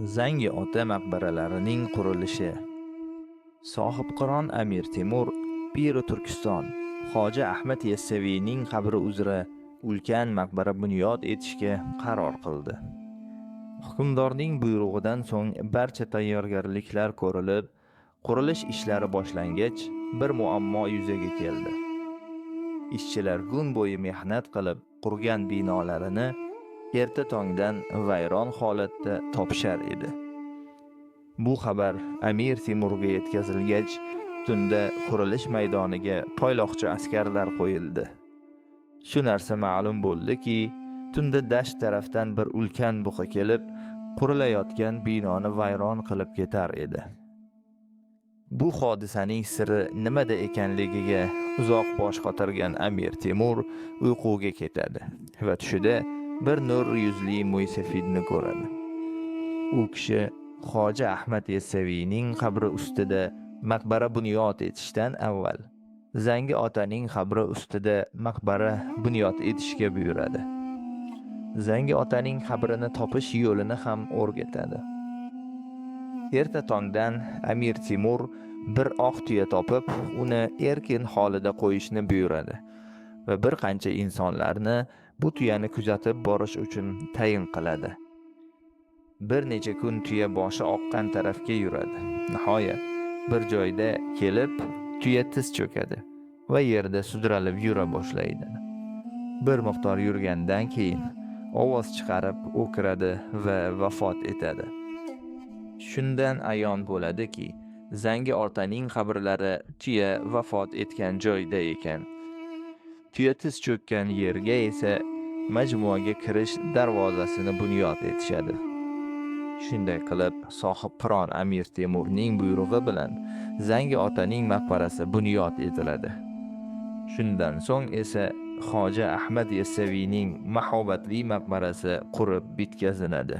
Zangi ota maqbaralarining qurilishi. Sohibqiron Amir Temur Piri Turkiston Hoji Ahmad Yassaviyning qabri uzra ulkan maqbara bunyod etishga qaror qildi. Hukmdorning buyrug'idan so'ng barcha tayyorgarliklar ko'rilib, qurilish ishlari boshlangach, bir muammo yuzaga keldi. Ishchilar kun bo'yi mehnat qilib, qurgan binolarini erta tongdan vayron holatda topishar edi. Bu xabar Amir Temurga yetkazilgach, tunda qurilish maydoniga poyloqchi askarlar qo'yildi. Shu narsa ma'lum bo'ldiki, tunda dasht tarafdan bir ulkan buqa kelib, qurilayotgan binoni vayron qilib ketar edi. Bu hodisaning siri nimada ekanligiga uzoq bosh qotirgan Amir Temur uyquga ketadi va tushida bir nur yuzli mo'ysafidni ko'radi. U kishi Hoji Ahmad Yassaviyning qabri ustida maqbara bunyod etishdan avval Zangi otaning qabri ustida maqbara bunyod etishga buyuradi. Zangi otaning qabrini topish yo'lini ham o'rgatadi. Erta tongdan Amir Temur bir oq tuya topib, uni erkin holida qo'yishni buyuradi va bir qancha insonlarni bu tuyani kuzatib borish uchun tayin qiladi. Bir necha kun tuya boshi oqqan tarafga yuradi. Nihoyat bir joyda kelib, tuya tiz cho'kadi va yerda sudralib yura boshlaydi. Bir miqdor yurgandan keyin ovoz chiqarib o'kiradi va vafot etadi. Shundan ayon bo'ladiki, Zangi otaning qabrlari tuya vafot etgan joyda ekan. Tuya tiz cho'kkan yerga esa majmuaga kirish darvozasini bunyod etishadi. Shunday qilib, sohibqiron Amir Temurning buyrug'i bilan Zangi otaning maqbarasi bunyod etiladi. Shundan so'ng esa Hoji Ahmad Yassaviyning mahobatli maqbarasi qurib bitkaziladi.